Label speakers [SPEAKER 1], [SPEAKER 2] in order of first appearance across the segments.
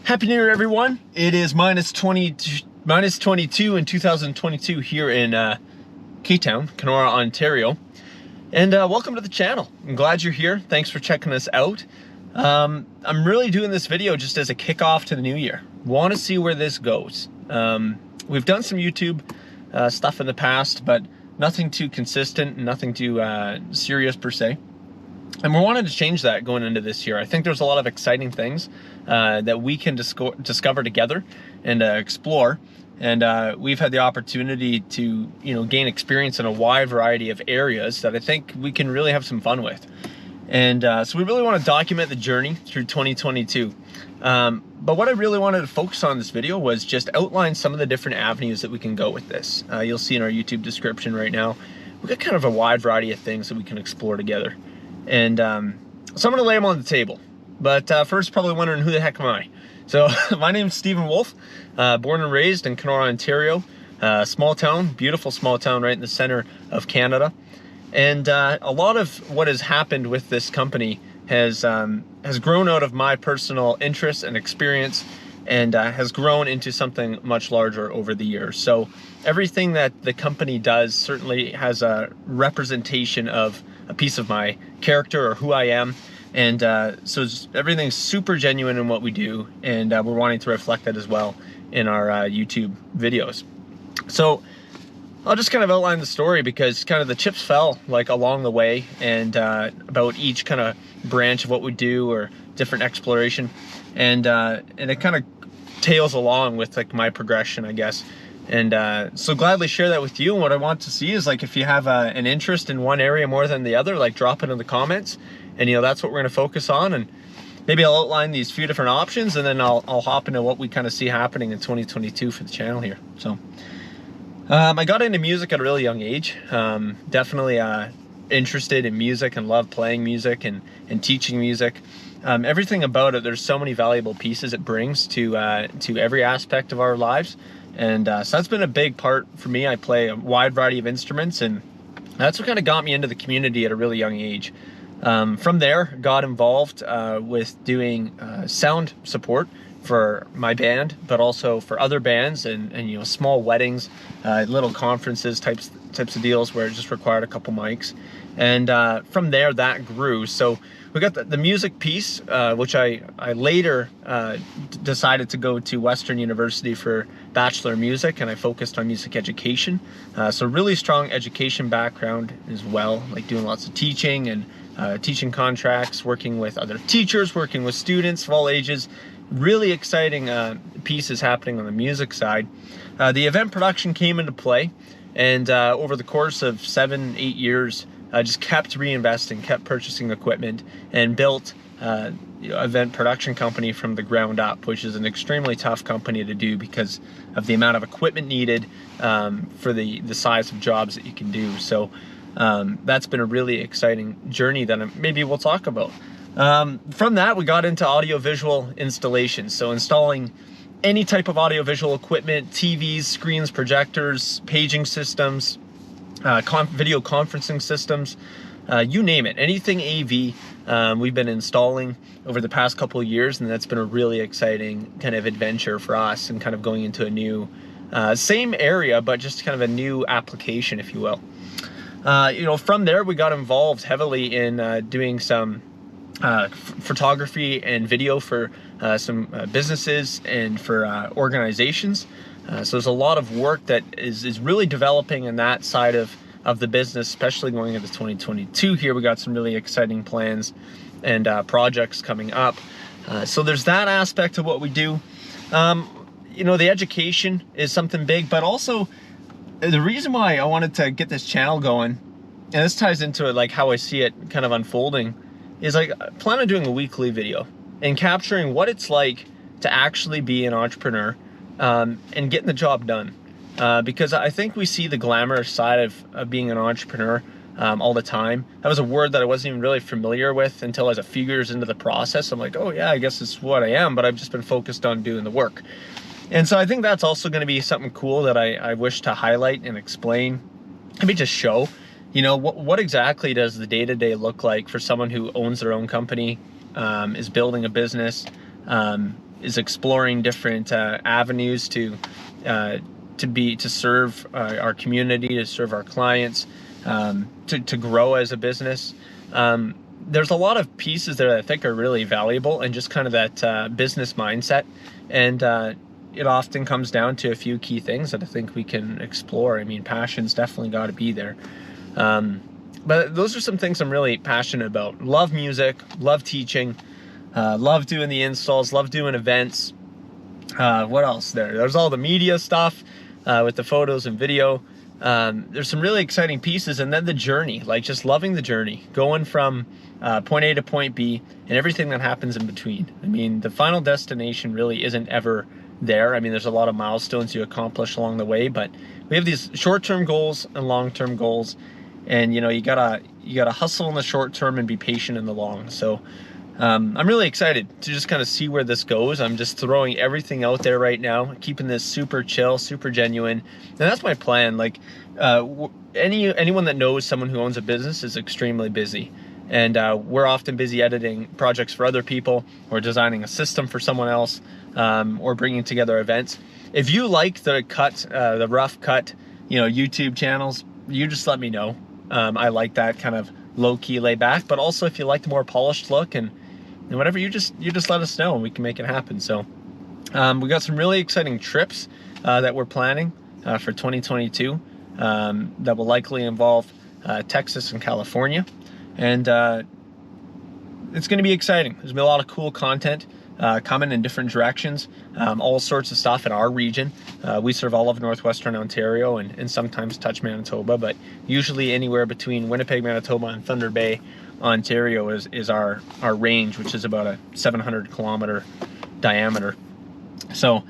[SPEAKER 1] Happy New Year, everyone. It is minus 22 in 2022 here in K-Town, Kenora, Ontario. And welcome to the channel. I'm glad you're here. Thanks for checking us out. I'm really doing this video just as a kickoff to the new year. Want to see where this goes. We've done some YouTube stuff in the past, but nothing too consistent, nothing too serious per se. And we wanted to change that going into this year. I think there's a lot of exciting things that we can discover together and explore. And we've had the opportunity to, gain experience in a wide variety of areas that I think we can really have some fun with. And so we really want to document the journey through 2022. But what I really wanted to focus on in this video was just outline some of the different avenues that we can go with this. You'll see in our YouTube description right now, we've got kind of a wide variety of things that we can explore together. And so I'm going to lay them on the table. But first, probably wondering, who the heck am I? So my name's Stephen Wolf, born and raised in Kenora, Ontario. Small town, beautiful small town right in the center of Canada. And a lot of what has happened with this company has grown out of my personal interest and experience, and has grown into something much larger over the years. So everything that the company does certainly has a representation of a piece of my character or who I am. And so everything's super genuine in what we do, and we're wanting to reflect that as well in our YouTube videos. So I'll just kind of outline the story, because kind of the chips fell like along the way, and about each kind of branch of what we do or different exploration, and it kind of tails along with like my progression, I guess. And so gladly share that with you. And what I want to see is, like, if you have an interest in one area more than the other, like, drop it in the comments, and that's what we're going to focus on. And maybe I'll outline these few different options, and then I'll hop into what we kind of see happening in 2022 for the channel here. So I got into music at a really young age. Definitely interested in music and love playing music and teaching music. Everything about it, there's so many valuable pieces it brings to every aspect of our lives. And so that's been a big part for me. I play a wide variety of instruments, and that's what kind of got me into the community at a really young age. From there, got involved with doing sound support for my band, but also for other bands, and small weddings, little conferences types of deals where it just required a couple mics. And from there, that grew. So we got the music piece, which I later decided to go to Western University for Bachelor of Music, and I focused on music education. So really strong education background as well, like doing lots of teaching and teaching contracts, working with other teachers, working with students of all ages. Really exciting pieces happening on the music side. The event production came into play, and over the course of 7-8 years, I just kept reinvesting, kept purchasing equipment, and built event production company from the ground up, which is an extremely tough company to do because of the amount of equipment needed for the size of jobs that you can do. So that's been a really exciting journey that maybe we'll talk about. From that, we got into audiovisual installations. So installing any type of audiovisual equipment, TVs, screens, projectors, paging systems, video conferencing systems, you name it, anything AV, we've been installing over the past couple of years, and that's been a really exciting kind of adventure for us, and kind of going into a new, same area, but just kind of a new application, if you will. From there, we got involved heavily in doing some photography and video for some businesses and for organizations. So there's a lot of work that is really developing in that side of the business, especially going into 2022 here. We got some really exciting plans and projects coming up. So there's that aspect of what we do. The education is something big, but also the reason why I wanted to get this channel going, and this ties into it, like how I see it kind of unfolding, is like I plan on doing a weekly video and capturing what it's like to actually be an entrepreneur, and getting the job done. Because I think we see the glamorous side of being an entrepreneur all the time. That was a word that I wasn't even really familiar with until I was a few years into the process. I'm like, oh yeah, I guess it's what I am, but I've just been focused on doing the work. And so I think that's also going to be something cool that I wish to highlight and explain. Maybe just show, what exactly does the day-to-day look like for someone who owns their own company, is building a business, is exploring different avenues to serve our community, to serve our clients, to grow as a business. There's a lot of pieces there that I think are really valuable, and just kind of that business mindset. And it often comes down to a few key things that I think we can explore. I mean, passion's definitely got to be there. But those are some things I'm really passionate about. Love music, love teaching, love doing the installs, love doing events. What else there? There's all the media stuff with the photos and video. There's some really exciting pieces, and then the journey, like just loving the journey, going from point A to point B and everything that happens in between. I mean, the final destination really isn't ever there. I mean, there's a lot of milestones you accomplish along the way, but we have these short-term goals and long-term goals, and you know, you gotta hustle in the short term and be patient in the long. So I'm really excited to just kind of see where this goes. I'm just throwing everything out there right now, keeping this super chill, super genuine, and that's my plan. Like anyone that knows someone who owns a business is extremely busy, and we're often busy editing projects for other people, or designing a system for someone else, or bringing together events. If you like the rough cut, you know, YouTube channels, you just let me know. I like that kind of low-key, laid back, but also if you like the more polished look and whatever, you just let us know and we can make it happen. So we got some really exciting trips that we're planning for 2022 that will likely involve Texas and California, and it's going to be exciting. There's going to be a lot of cool content coming in different directions, all sorts of stuff in our region. We serve all of northwestern Ontario and sometimes touch Manitoba, but usually anywhere between Winnipeg, Manitoba and Thunder Bay, Ontario is our range, which is about a 700 kilometer diameter. So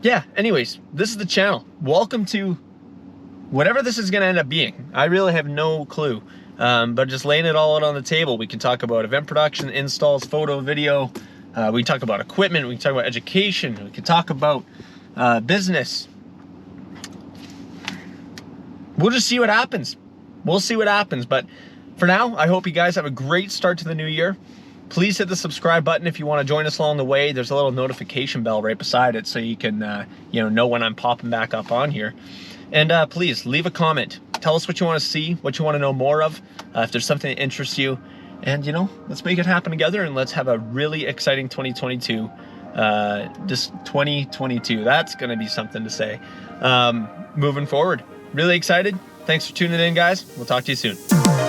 [SPEAKER 1] yeah, anyways, this is the channel. Welcome to whatever this is going to end up being. I really have no clue, but just laying it all out on the table. We can talk about event production, installs, photo, video. We can talk about equipment, we can talk about education, we can talk about business. We'll just see what happens. We'll see what happens. But for now, I hope you guys have a great start to the new year. Please hit the subscribe button if you want to join us along the way. There's a little notification bell right beside it, so you can know when I'm popping back up on here. And please leave a comment. Tell us what you want to see, what you want to know more of, if there's something that interests you. And you know, let's make it happen together, and let's have a really exciting 2022. This 2022, that's going to be something to say. Moving forward, really excited. Thanks for tuning in, guys. We'll talk to you soon.